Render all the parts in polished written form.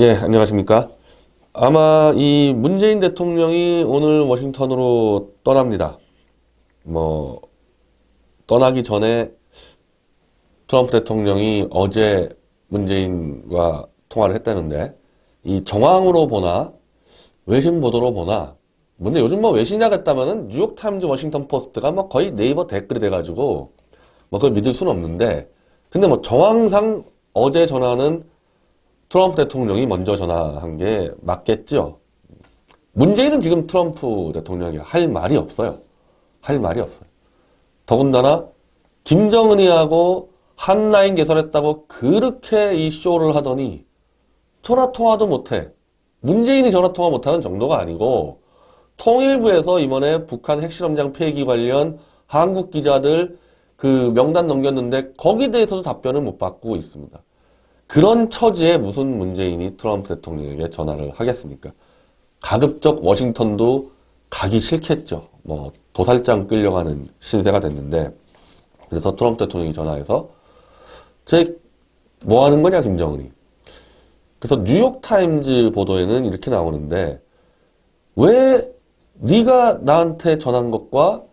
예, 안녕하십니까. 아마 이 문재인 대통령이 오늘 워싱턴으로 떠납니다. 뭐, 떠나기 전에 트럼프 대통령이 어제 문재인과 통화를 했다는데, 이 정황으로 보나, 외신 보도로 보나, 근데 요즘 뭐 외신이라고 했다면은 뉴욕타임즈 워싱턴 포스트가 뭐 거의 네이버 댓글이 돼가지고, 뭐 그걸 믿을 수는 없는데, 근데 뭐 정황상 어제 전화는 트럼프 대통령이 먼저 전화한 게 맞겠죠. 문제는 지금 트럼프 대통령이 할 말이 없어요. 할 말이 없어요. 더군다나 김정은이하고 한라인 개설했다고 그렇게 이 쇼를 하더니 전화통화도 못해. 문재인이 전화통화 못하는 정도가 아니고 통일부에서 이번에 북한 핵실험장 폐기 관련 한국 기자들 그 명단 넘겼는데 거기에 대해서도 답변을 못 받고 있습니다. 그런 처지에 무슨 문재인이 트럼프 대통령에게 전화를 하겠습니까? 가급적 워싱턴도 가기 싫겠죠. 뭐 도살장 끌려가는 신세가 됐는데 그래서 트럼프 대통령이 전화해서 뭐 하는 거냐 김정은이. 그래서 뉴욕타임즈 보도에는 이렇게 나오는데 왜 네가 나한테 전한 것과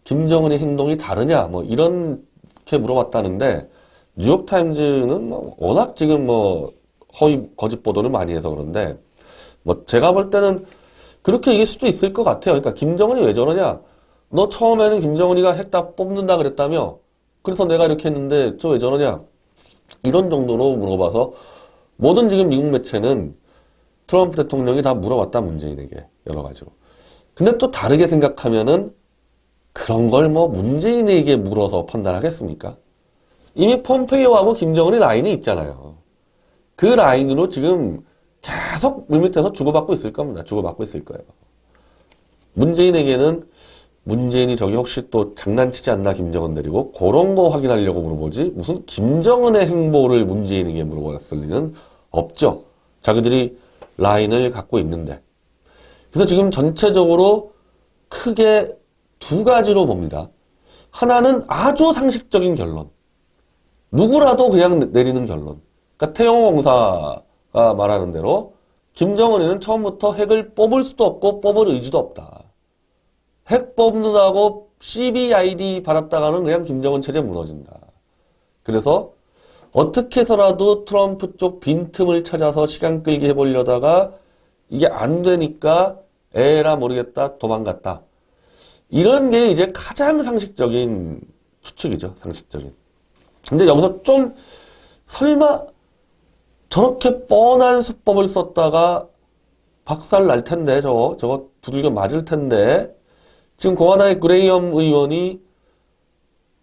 김정은의 행동이 다르냐 뭐 이렇게 물어봤다는데 뉴욕타임즈는 뭐 워낙 지금 뭐 허위 거짓 보도를 많이 해서 그런데 뭐 제가 볼 때는 그렇게 얘기할 수도 있을 것 같아요. 그러니까 김정은이 왜 저러냐? 너 처음에는 김정은이가 핵 다 뽑는다 그랬다며? 그래서 내가 이렇게 했는데 저 왜 저러냐? 이런 정도로 물어봐서 모든 지금 미국 매체는 트럼프 대통령이 다 물어봤다 문재인에게 여러 가지로. 근데 또 다르게 생각하면은 그런 걸 뭐 문재인에게 물어서 판단하겠습니까? 이미 폼페이오하고 김정은의 라인이 있잖아요. 그 라인으로 지금 계속 물밑에서 주고받고 있을 겁니다. 주고받고 있을 거예요. 문재인에게는 문재인이 저기 혹시 또 장난치지 않나 김정은 데리고 그런 거 확인하려고 물어보지 무슨 김정은의 행보를 문재인에게 물어봤을 리는 없죠. 자기들이 라인을 갖고 있는데. 그래서 지금 전체적으로 크게 두 가지로 봅니다. 하나는 아주 상식적인 결론. 누구라도 그냥 내리는 결론. 그러니까 태영호 공사가 말하는 대로 김정은이는 처음부터 핵을 뽑을 수도 없고 뽑을 의지도 없다. 핵 뽑는다고 CBID 받았다가는 그냥 김정은 체제 무너진다. 그래서 어떻게 해서라도 트럼프 쪽 빈틈을 찾아서 시간 끌기 해보려다가 이게 안 되니까 에라 모르겠다 도망갔다. 이런 게 이제 가장 상식적인 추측이죠. 상식적인. 근데 여기서 좀 설마 저렇게 뻔한 수법을 썼다가 박살 날 텐데 저거 두들겨 맞을 텐데 지금 공화당의 그레이엄 의원이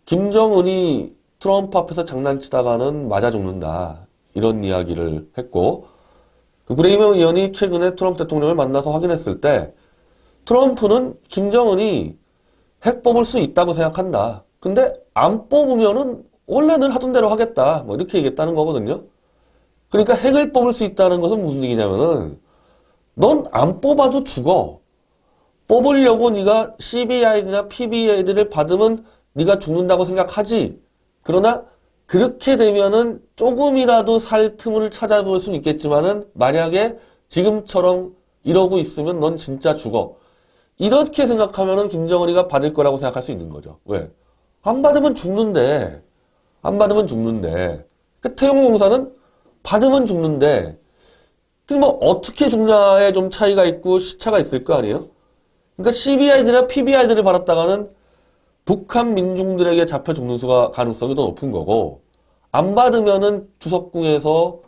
김정은이 트럼프 앞에서 장난치다가는 맞아 죽는다 이런 이야기를 했고 그 그레이엄 의원이 최근에 트럼프 대통령을 만나서 확인했을 때 트럼프는 김정은이 핵 뽑을 수 있다고 생각한다. 근데 안 뽑으면은 원래는 하던 대로 하겠다. 뭐 이렇게 얘기했다는 거거든요. 그러니까 핵을 뽑을 수 있다는 것은 무슨 얘기냐면은 넌 안 뽑아도 죽어. 뽑으려고 네가 CBI나 PBI들을 받으면 네가 죽는다고 생각하지. 그러나 그렇게 되면은 조금이라도 살 틈을 찾아볼 수는 있겠지만은 만약에 지금처럼 이러고 있으면 넌 진짜 죽어. 이렇게 생각하면은 김정은이가 받을 거라고 생각할 수 있는 거죠. 왜? 안 받으면 죽는데. 안 받으면 죽는데. 그 태용호 공사는 받으면 죽는데. 뭐 어떻게 죽냐에 좀 차이가 있고 시차가 있을 거 아니에요? 그러니까 CBI들이나 PBI들을 받았다가는 북한 민중들에게 잡혀 죽는 수가 가능성이 더 높은 거고 안 받으면은 주석궁에서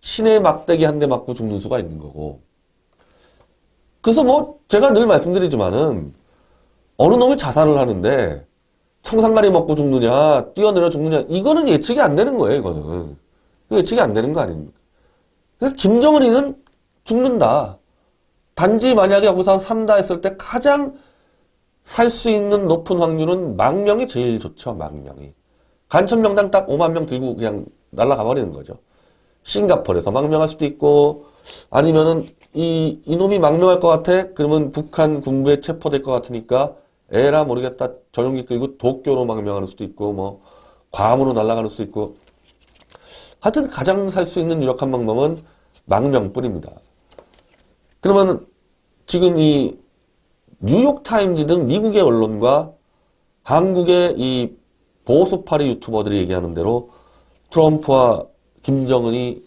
신의 막대기 한 대 맞고 죽는 수가 있는 거고. 그래서 뭐 제가 늘 말씀드리지만은 어느 놈이 자살을 하는데 청산가리 먹고 죽느냐 뛰어내려 죽느냐 이거는 예측이 안 되는 거예요. 이거는 예측이 안 되는 거 아닙니까? 그래서 김정은이는 죽는다. 단지 만약에 여기서 산다 했을 때 가장 살 수 있는 높은 확률은 망명이 제일 좋죠. 망명이. 간첩명당 딱 5만 명 들고 그냥 날아가 버리는 거죠. 싱가포르에서 망명할 수도 있고 아니면은 이놈이 망명할 것 같아? 그러면 북한 군부에 체포될 것 같으니까 에라 모르겠다. 전용기 끌고 도쿄로 망명할 수도 있고 뭐 괌으로 날아가는 수도 있고 하여튼 가장 살 수 있는 유력한 방법은 망명뿐입니다. 그러면 지금 이 뉴욕타임즈 등 미국의 언론과 한국의 이 보수파리 유튜버들이 얘기하는 대로 트럼프와 김정은이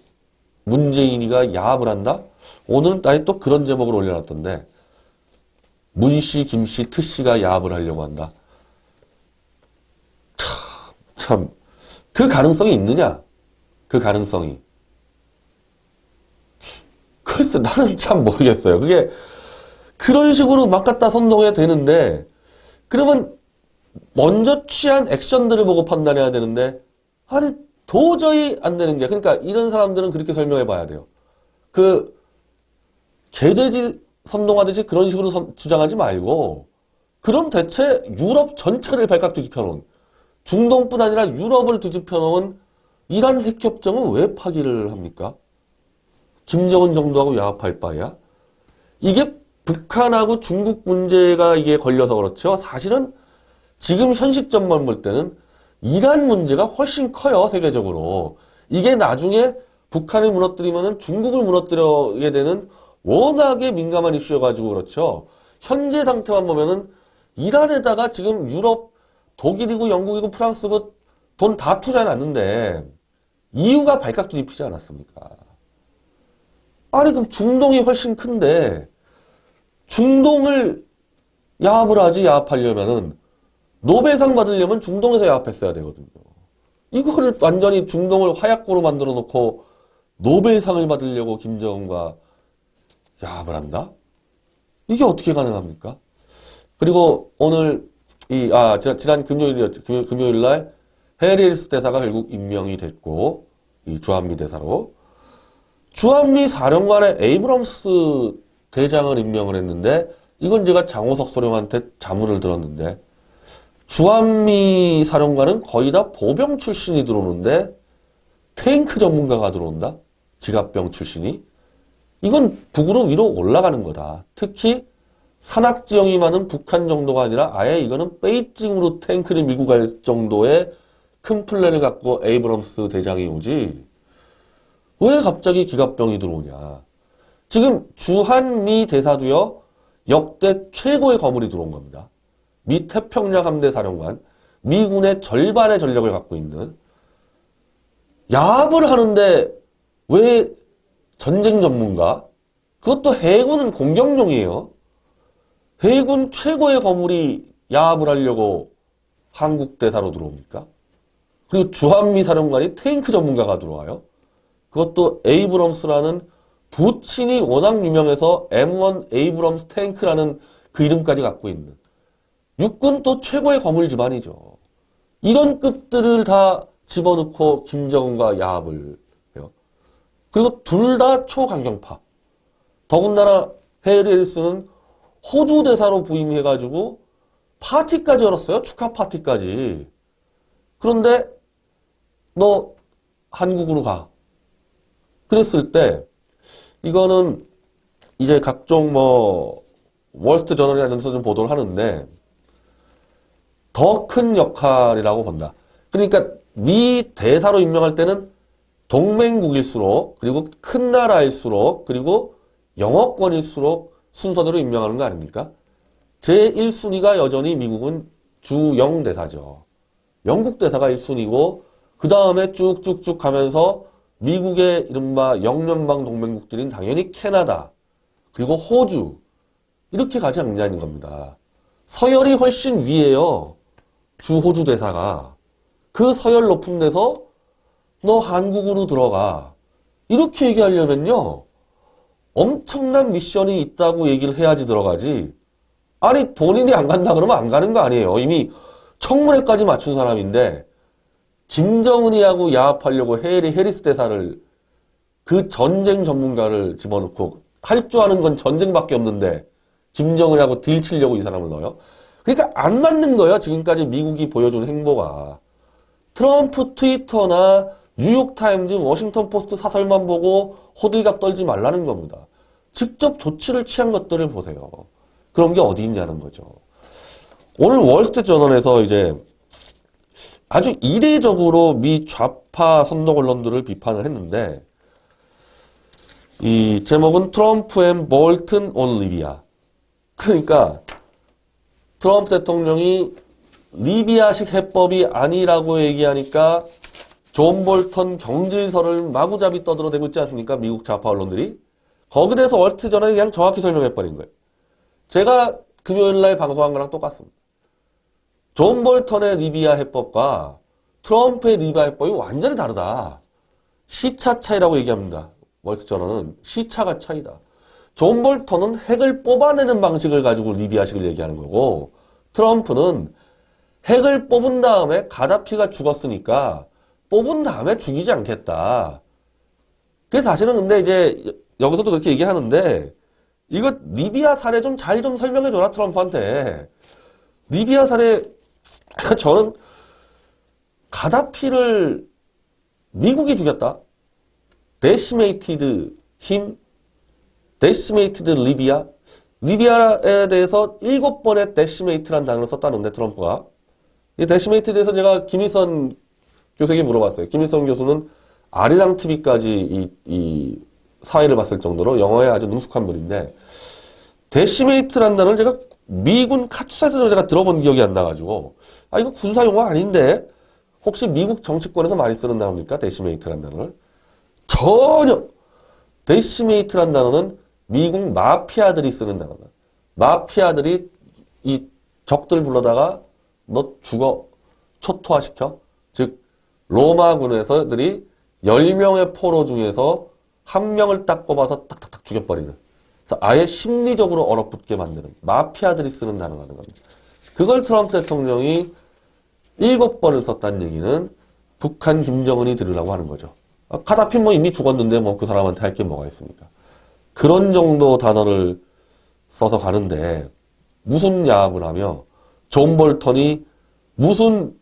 문재인이가 야합을 한다? 오늘은 아예 또 그런 제목을 올려놨던데 문씨, 김씨, 트씨가 야합을 하려고 한다. 참, 그 가능성이 있느냐? 그 가능성이. 글쎄, 나는 참 모르겠어요. 그게 그런 식으로 막 갖다 선동해야 되는데, 그러면 먼저 취한 액션들을 보고 판단해야 되는데, 아니, 도저히 안 되는 게, 그러니까 이런 사람들은 그렇게 설명해 봐야 돼요. 그, 개돼지 선동하듯이 그런 식으로 주장하지 말고, 그럼 대체 유럽 전체를 발칵 뒤집혀 놓은, 중동뿐 아니라 유럽을 뒤집혀 놓은 이란 핵협정은 왜 파기를 합니까? 김정은 정도하고 야합할 바에야? 이게 북한하고 중국 문제가 이게 걸려서 그렇죠. 사실은 지금 현 시점만 볼 때는 이란 문제가 훨씬 커요, 세계적으로. 이게 나중에 북한을 무너뜨리면은 중국을 무너뜨리게 되는 워낙에 민감한 이슈여가지고 그렇죠. 현재 상태만 보면은 이란에다가 지금 유럽, 독일이고 영국이고 프랑스고 돈 다 투자해놨는데 이유가 발칵 뒤집히지 않았습니까? 아니 그럼 중동이 훨씬 큰데 중동을 야합을 하지 야합하려면은 노벨상 받으려면 중동에서 야합했어야 되거든요. 이거를 완전히 중동을 화약고로 만들어 놓고 노벨상을 받으려고 김정은과 야합을 한다? 이게 어떻게 가능합니까? 그리고 오늘 지난 금요일이었죠. 금요일날 해리스 대사가 결국 임명이 됐고 이 주한미 대사로 주한미 사령관의 에이브럼스 대장을 임명을 했는데 이건 제가 장호석 소령한테 자문을 들었는데 주한미 사령관은 거의 다 보병 출신이 들어오는데 탱크 전문가가 들어온다? 기갑병 출신이? 이건 북으로 위로 올라가는 거다. 특히 산악지형이 많은 북한 정도가 아니라 아예 이거는 베이징으로 탱크를 밀고 갈 정도의 큰 플랜을 갖고 에이브럼스 대장이 오지. 왜 갑자기 기갑병이 들어오냐. 지금 주한미 대사도요. 역대 최고의 거물이 들어온 겁니다. 미 태평양 함대 사령관, 미군의 절반의 전력을 갖고 있는 야합을 하는데 왜 전쟁 전문가? 그것도 해군은 공격용이에요. 해군 최고의 거물이 야합을 하려고 한국 대사로 들어옵니까? 그리고 주한미 사령관이 탱크 전문가가 들어와요. 그것도 에이브럼스라는 부친이 워낙 유명해서 M1 에이브럼스 탱크라는 그 이름까지 갖고 있는 육군 또 최고의 거물 집안이죠. 이런 급들을 다 집어넣고 김정은과 야합을 해요. 그리고 둘 다 초강경파. 더군다나 해리스는 호주 대사로 부임해가지고 파티까지 열었어요. 축하 파티까지. 그런데 너 한국으로 가. 그랬을 때 이거는 이제 각종 월스트 저널이나 이런 데서 좀 보도를 하는데 더 큰 역할이라고 본다. 그러니까 미 대사로 임명할 때는 동맹국일수록 그리고 큰 나라일수록 그리고 영어권일수록 순서대로 임명하는 거 아닙니까? 제1순위가 여전히 미국은 주영 대사죠. 영국 대사가 1순위고 그 다음에 쭉쭉쭉 가면서 미국의 이른바 영연방 동맹국들인 당연히 캐나다 그리고 호주 이렇게 가지 않냐는 겁니다. 서열이 훨씬 위에요. 주 호주 대사가. 그 서열 높은 데서 너 한국으로 들어가. 이렇게 얘기하려면요. 엄청난 미션이 있다고 얘기를 해야지 들어가지. 아니 본인이 안 간다 그러면 안 가는 거 아니에요. 이미 청문회까지 맞춘 사람인데 김정은이하고 야합하려고 해리스 대사를 그 전쟁 전문가를 집어넣고 할 줄 아는 건 전쟁밖에 없는데 김정은하고 딜 치려고 이 사람을 넣어요. 그러니까 안 맞는 거예요. 지금까지 미국이 보여준 행보가. 트럼프 트위터나 뉴욕타임즈, 워싱턴 포스트 사설만 보고 호들갑 떨지 말라는 겁니다. 직접 조치를 취한 것들을 보세요. 그런 게 어디 있냐는 거죠. 오늘 월스트리트저널에서 이제 아주 이례적으로 미 좌파 선동 언론들을 비판을 했는데 이 제목은 트럼프 앤 볼튼 온 리비아. 그러니까 트럼프 대통령이 리비아식 해법이 아니라고 얘기하니까 존 볼턴 경질설을 마구잡이 떠들어대고 있지 않습니까? 미국 좌파 언론들이. 거기에 대해서 월스트리트저널이 그냥 정확히 설명해버린 거예요. 제가 금요일날 방송한 거랑 똑같습니다. 존 볼턴의 리비아 해법과 트럼프의 리비아 해법이 완전히 다르다. 시차 차이라고 얘기합니다. 월스트리트저널은 시차가 차이다. 존 볼턴은 핵을 뽑아내는 방식을 가지고 리비아식을 얘기하는 거고 트럼프는 핵을 뽑은 다음에 가다피가 죽었으니까 뽑은 다음에 죽이지 않겠다. 그게 사실은 근데 이제 여기서도 그렇게 얘기하는데 이거 리비아 사례 좀 잘 좀 설명해줘라 트럼프한테. 리비아 사례 저는 가다피를 미국이 죽였다. 데시메이티드 힘, 데시메이티드 리비아. 리비아에 대해서 7번의 데시메이트라는 단어를 썼다는데 트럼프가. 이 데시메이트에 대해서 제가 김일선 교수에게 물어봤어요. 김일선 교수는 아리랑 TV까지 이 사회를 봤을 정도로 영어에 아주 능숙한 분인데 데시메이트라는 단어를 제가 미군 카투사에서 제가 들어본 기억이 안 나가지고 아 이거 군사 용어 아닌데 혹시 미국 정치권에서 많이 쓰는 단어입니까? 데시메이트라는 단어를? 전혀! 데시메이트라는 단어는 미국 마피아들이 쓰는 단어다. 마피아들이 이 적들 불러다가 너 죽어 초토화시켜? 즉 로마군에서들이 10명의 포로 중에서 한 명을 딱 뽑아서 탁탁탁 죽여버리는. 그래서 아예 심리적으로 얼어붙게 만드는 마피아들이 쓰는 단어라는 겁니다. 그걸 트럼프 대통령이 7번을 썼다는 얘기는 북한 김정은이 들으라고 하는 거죠. 카다피 뭐 이미 죽었는데 뭐 그 사람한테 할 게 뭐가 있습니까? 그런 정도 단어를 써서 가는데 무슨 야합을 하며 존 볼턴이 무슨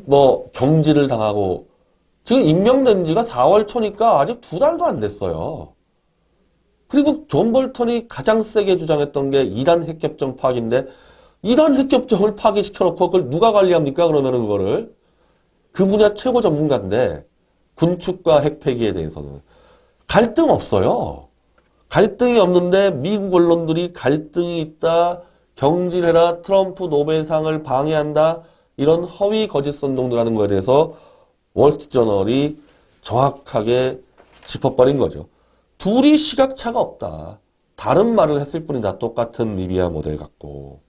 뭐 경질을 당하고 지금 임명된 지가 4월 초니까 아직 2달도 안 됐어요. 그리고 존 볼턴이 가장 세게 주장했던 게 이란 핵협정 파기인데 이란 핵협정을 파기시켜놓고 그걸 누가 관리합니까? 그러면은 그거를 그 분야 최고 전문가인데 군축과 핵폐기에 대해서는 갈등 없어요. 갈등이 없는데 미국 언론들이 갈등이 있다, 경질해라, 트럼프 노벨상을 방해한다 이런 허위 거짓 선동들 하는 거에 대해서 월스트리트저널이 정확하게 짚어버린 거죠. 둘이 시각차가 없다. 다른 말을 했을 뿐이다. 똑같은 리비아 모델 갖고.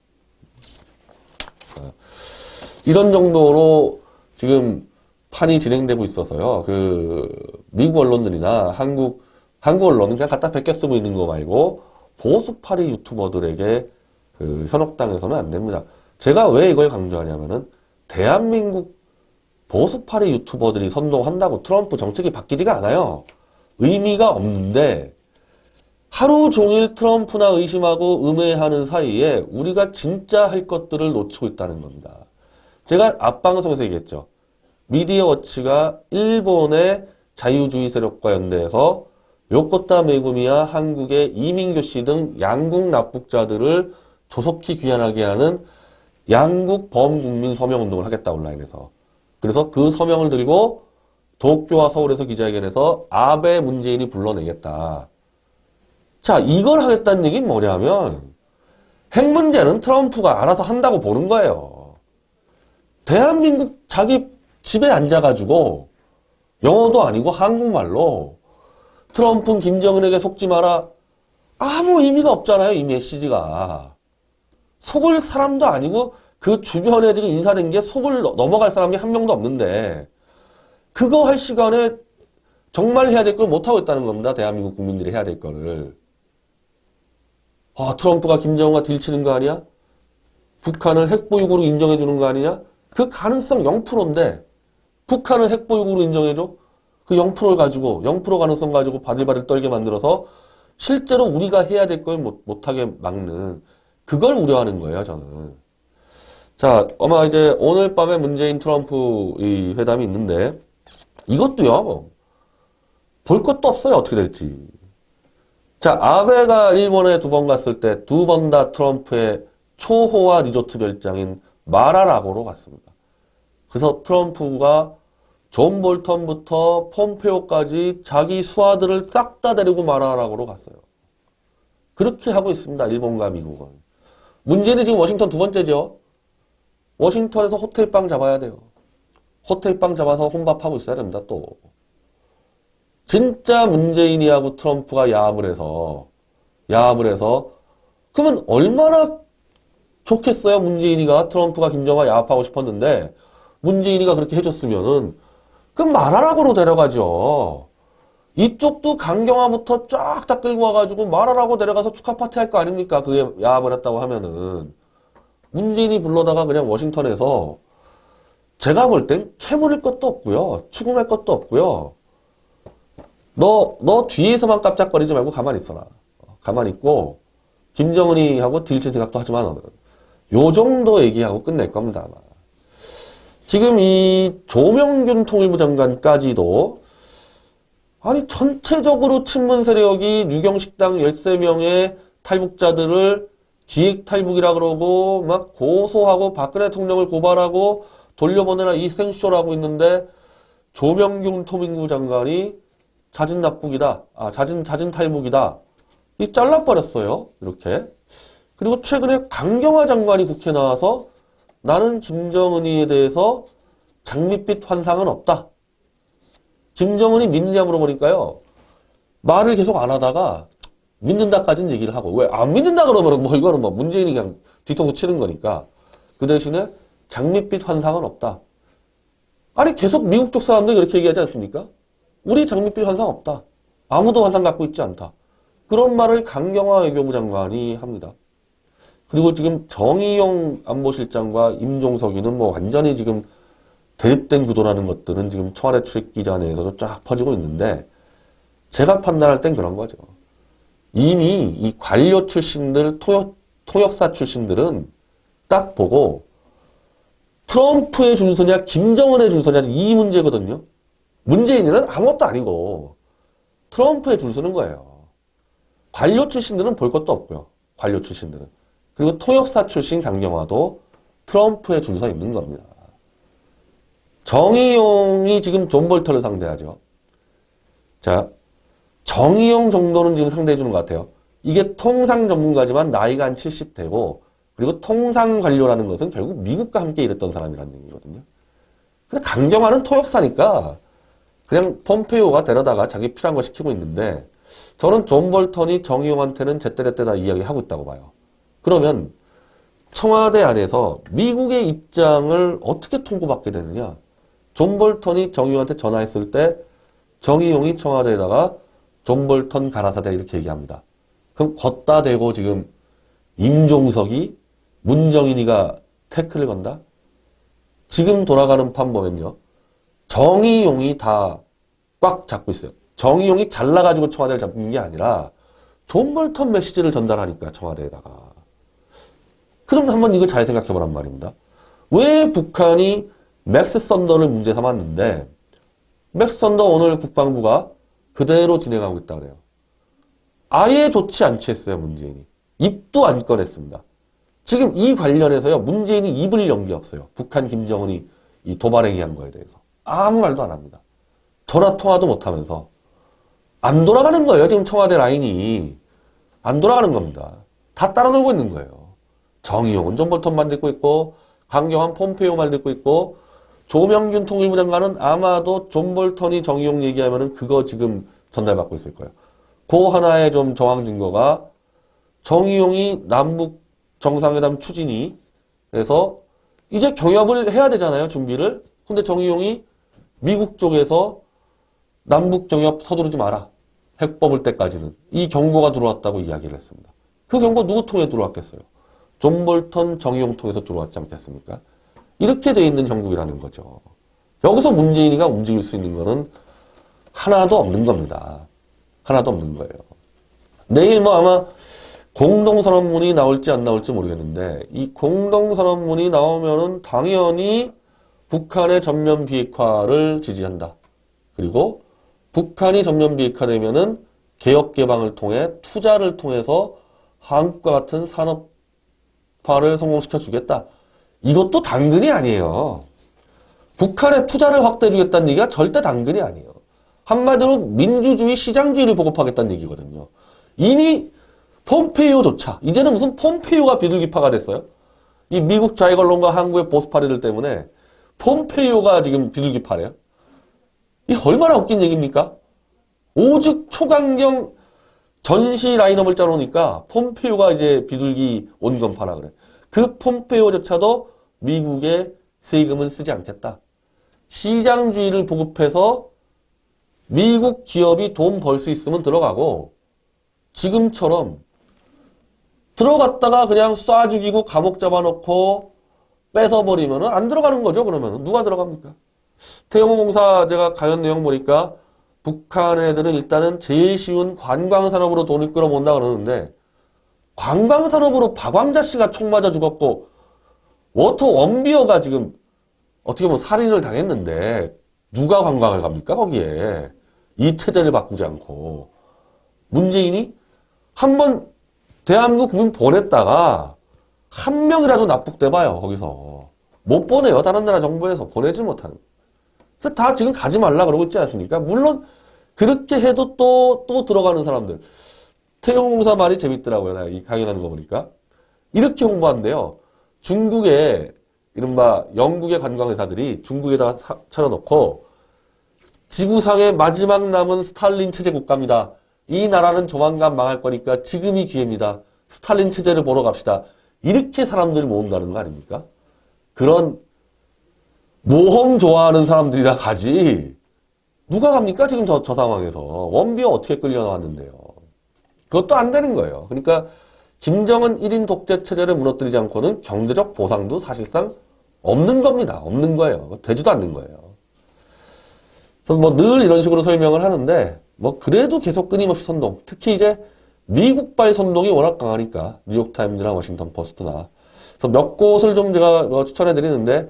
이런 정도로 지금 판이 진행되고 있어서요. 그 미국 언론들이나 한국 언론은 그냥 갖다 베껴 쓰고 있는 거 말고 보수파리 유튜버들에게 그 현혹당해서는 안 됩니다. 제가 왜 이걸 강조하냐면은 대한민국 보수파리 유튜버들이 선동한다고 트럼프 정책이 바뀌지가 않아요. 의미가 없는데 하루 종일 트럼프나 의심하고 음해하는 사이에 우리가 진짜 할 것들을 놓치고 있다는 겁니다. 제가 앞방송에서 얘기했죠. 미디어워치가 일본의 자유주의 세력과 연대해서 요코타 메구미야 한국의 이민교 씨 등 양국 납북자들을 조속히 귀환하게 하는 양국 범국민 서명운동을 하겠다 온라인에서. 그래서 그 서명을 들고 도쿄와 서울에서 기자회견에서 아베 문재인이 불러내겠다. 자, 이걸 하겠다는 얘기는 뭐냐면 핵 문제는 트럼프가 알아서 한다고 보는 거예요. 대한민국 자기 집에 앉아가지고 영어도 아니고 한국말로 트럼프는 김정은에게 속지 마라. 아무 의미가 없잖아요. 이 메시지가. 속을 사람도 아니고 그 주변에 지금 인사된 게 속을 넘어갈 사람이 한 명도 없는데 그거 할 시간에 정말 해야 될 걸 못하고 있다는 겁니다. 대한민국 국민들이 해야 될 거를. 아, 트럼프가 김정은과 딜치는 거 아니야? 북한을 핵보유국으로 인정해 주는 거 아니냐? 그 가능성 0%인데 북한을 핵보유국으로 인정해줘? 그 0%를 가지고 0% 가능성 가지고 바들바들 떨게 만들어서 실제로 우리가 해야 될 걸 못하게 막는 그걸 우려하는 거예요. 저는. 자, 아마 이제 오늘 밤에 문재인 트럼프 이 회담이 있는데 이것도요. 볼 것도 없어요. 어떻게 될지. 자, 아베가 일본에 2번 갔을 때 2번 다 트럼프의 초호화 리조트 별장인 마라라고로 갔습니다. 그래서 트럼프가 존 볼턴부터 폼페오까지 자기 수하들을 싹 다 데리고 마라라고로 갔어요. 그렇게 하고 있습니다. 일본과 미국은. 문제는 지금 워싱턴 두 번째죠. 워싱턴에서 호텔방 잡아야 돼요. 호텔방 잡아서 혼밥하고 있어야 됩니다. 또. 진짜 문재인이하고 트럼프가 야합을 해서 그러면 얼마나 좋겠어요. 문재인이가 트럼프가 김정은과 야합하고 싶었는데 문재인이가 그렇게 해줬으면은 그럼 마라라고로 데려가죠. 이쪽도 강경화부터 쫙 다 끌고 와가지고 마라라고 데려가서 축하 파티 할 거 아닙니까? 그게 야합을 했다고 하면은 문재인이 불러다가 그냥 워싱턴에서 제가 볼 땐 캐물을 것도 없고요. 추궁할 것도 없고요. 너 뒤에서만 깜짝거리지 말고 가만히 있어라. 가만히 있고 김정은이 하고 딜칠 생각도 하지만 요 정도 얘기하고 끝낼 겁니다. 아마. 지금 이 조명균 통일부 장관까지도 아니 전체적으로 친문 세력이 유경식당 13명의 탈북자들을 기획 탈북이라 그러고 막 고소하고 박근혜 대통령을 고발하고 돌려보내라 이 생쇼라고 있는데 조명균 통일부 장관이 자진 납북이다. 자진 탈북이다. 이 잘라버렸어요. 이렇게. 그리고 최근에 강경화 장관이 국회에 나와서 나는 김정은이에 대해서 장밋빛 환상은 없다. 김정은이 믿느냐 물어보니까요. 말을 계속 안 하다가 믿는다까지는 얘기를 하고 왜 안 믿는다 그러면 뭐 이거는 뭐 문재인이 그냥 뒤통수 치는 거니까 그 대신에 장밋빛 환상은 없다. 아니 계속 미국 쪽 사람들 그렇게 얘기하지 않습니까? 우리 장밋빛 환상 없다. 아무도 환상 갖고 있지 않다. 그런 말을 강경화 외교부 장관이 합니다. 그리고 지금 정의용 안보실장과 임종석이는 뭐 완전히 지금 대립된 구도라는 것들은 지금 청와대 출입기자 내에서도 쫙 퍼지고 있는데 제가 판단할 땐 그런 거죠. 이미 이 관료 출신들, 통역사 출신들은 딱 보고 트럼프의 준수냐 김정은의 준수냐 이 문제거든요. 문재인은 아무것도 아니고 트럼프의 줄 서는 거예요. 관료 출신들은 볼 것도 없고요. 관료 출신들은. 그리고 통역사 출신 강경화도 트럼프의 줄 서 있는 겁니다. 정의용이 지금 존 볼턴을 상대하죠. 자, 정의용 정도는 지금 상대해주는 것 같아요. 이게 통상 전문가지만 나이가 한 70대고 그리고 통상 관료라는 것은 결국 미국과 함께 일했던 사람이라는 얘기거든요. 근데 강경화는 통역사니까 그냥 폼페이오가 데려다가 자기 필요한 거 시키고 있는데 저는 존 볼턴이 정의용한테는 제때제때 이야기를 하고 있다고 봐요. 그러면 청와대 안에서 미국의 입장을 어떻게 통보받게 되느냐. 존 볼턴이 정의용한테 전화했을 때 정의용이 청와대에다가 존 볼턴 가라사대 이렇게 얘기합니다. 그럼 걷다 대고 지금 임종석이 문정인이가 태클을 건다? 지금 돌아가는 판 보면요. 정의용이 다 꽉 잡고 있어요. 정의용이 잘나가지고 청와대를 잡는 게 아니라 존 볼턴 메시지를 전달하니까 청와대에다가. 그럼 한번 이거 잘 생각해보란 말입니다. 왜 북한이 맥스 선더를 문제 삼았는데 맥스 선더 오늘 국방부가 그대로 진행하고 있다 그래요. 아예 좋지 않지 했어요. 문재인이. 입도 안 꺼냈습니다. 지금 이 관련해서요. 문재인이 입을 연 게 없어요. 북한 김정은이 이 도발행위 한 거에 대해서. 아무 말도 안 합니다. 전화 통화도 못하면서 안 돌아가는 거예요. 지금 청와대 라인이. 안 돌아가는 겁니다. 다 따라 놀고 있는 거예요. 정의용은 존 볼턴만 듣고 있고 강경한 폼페이오만 듣고 있고 조명균 통일부 장관은 아마도 존 볼턴이 정의용 얘기하면은 그거 지금 전달받고 있을 거예요. 그 하나의 좀 정황 증거가 정의용이 남북 정상회담 추진이 해서 이제 경협을 해야 되잖아요. 준비를. 근데 정의용이 미국 쪽에서 남북 경협 서두르지 마라. 핵 뽑을 때까지는. 이 경고가 들어왔다고 이야기를 했습니다. 그 경고 누구 통해 들어왔겠어요? 존 볼턴 정의용 통해서 들어왔지 않겠습니까? 이렇게 돼 있는 형국이라는 거죠. 여기서 문재인이가 움직일 수 있는 거는 하나도 없는 겁니다. 하나도 없는 거예요. 내일 뭐 아마 공동선언문이 나올지 안 나올지 모르겠는데 이 공동선언문이 나오면은 당연히 북한의 전면 비핵화를 지지한다. 그리고 북한이 전면 비핵화되면은 개혁 개방을 통해 투자를 통해서 한국과 같은 산업화를 성공시켜 주겠다. 이것도 당근이 아니에요. 북한에 투자를 확대해주겠다는 얘기가 절대 당근이 아니에요. 한마디로 민주주의, 시장주의를 보급하겠다는 얘기거든요. 이미 폼페이오조차, 이제는 무슨 폼페이오가 비둘기파가 됐어요? 이 미국 좌익 언론과 한국의 보수파리들 때문에 폼페이오가 지금 비둘기파래요. 이 얼마나 웃긴 얘기입니까? 오죽 초강경 전시 라인업을 짜놓으니까 폼페이오가 이제 비둘기 온건파라 그래. 그 폼페이오조차도 미국의 세금은 쓰지 않겠다. 시장주의를 보급해서 미국 기업이 돈 벌 수 있으면 들어가고, 지금처럼 들어갔다가 그냥 쏴 죽이고 감옥 잡아놓고 뺏어버리면 안 들어가는 거죠. 그러면 누가 들어갑니까? 태영호공사 제가 관련 내용 보니까 북한 애들은 일단은 제일 쉬운 관광산업으로 돈을 끌어모은다 그러는데, 관광산업으로 박광자 씨가 총 맞아 죽었고 워터 원비어가 지금 어떻게 보면 살인을 당했는데 누가 관광을 갑니까 거기에? 이 체제를 바꾸지 않고. 문재인이 한번 대한민국 국민 보냈다가 한 명이라도 납북돼봐요. 거기서 못 보내요. 다른 나라 정부에서 보내지 못하는. 그래서 다 지금 가지 말라 그러고 있지 않습니까? 물론 그렇게 해도 또 들어가는 사람들. 태용공사 말이 재밌더라고요. 나 이 강연하는 거 보니까. 이렇게 홍보한대요. 중국의 이른바 영국의 관광회사들이 중국에다가 차려놓고 지구상의 마지막 남은 스탈린 체제 국가입니다. 이 나라는 조만간 망할 거니까 지금이 기회입니다. 스탈린 체제를 보러 갑시다. 이렇게 사람들을 모은다는 거 아닙니까? 그런 모험 좋아하는 사람들이 다 가지. 누가 갑니까? 지금 저 상황에서. 원비어 어떻게 끌려 나왔는데요. 그것도 안 되는 거예요. 그러니까 김정은 1인 독재 체제를 무너뜨리지 않고는 경제적 보상도 사실상 없는 겁니다. 없는 거예요. 되지도 않는 거예요. 그래서 뭐 늘 이런 식으로 설명을 하는데, 뭐 그래도 계속 끊임없이 선동. 특히 이제 미국발 선동이 워낙 강하니까 뉴욕타임즈나 워싱턴 포스트나. 그래서 몇 곳을 좀 제가 추천해 드리는데,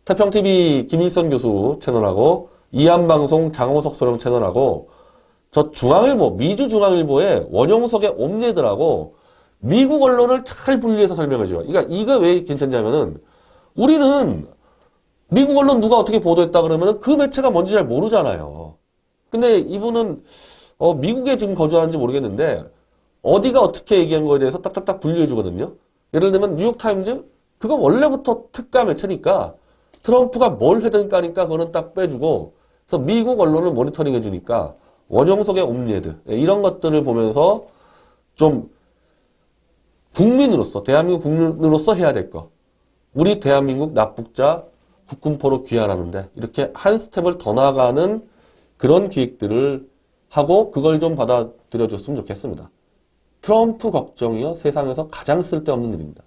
태평TV 김일성 교수 채널하고 이한방송 장호석 소령 채널하고 저 중앙일보, 미주중앙일보의 원용석의 옴니들하고 미국 언론을 잘 분리해서 설명해줘요. 그러니까 이거 왜 괜찮냐면은 우리는 미국 언론 누가 어떻게 보도했다 그러면은 그 매체가 뭔지 잘 모르잖아요. 근데 이분은 미국에 지금 거주하는지 모르겠는데 어디가 어떻게 얘기한 거에 대해서 딱딱딱 분류해주거든요. 예를 들면 뉴욕타임즈? 그건 원래부터 특가 매체니까 트럼프가 뭘 하든 까니까 그거는 딱 빼주고, 그래서 미국 언론을 모니터링 해주니까 원용석의 옴니에드 이런 것들을 보면서 좀 국민으로서, 대한민국 국민으로서 해야 될 거. 우리 대한민국 납북자 국군포로 귀환하는데 이렇게 한 스텝을 더 나아가는 그런 기획들을 하고 그걸 좀 받아들여줬으면 좋겠습니다. 트럼프 걱정이요 세상에서 가장 쓸데없는 일입니다.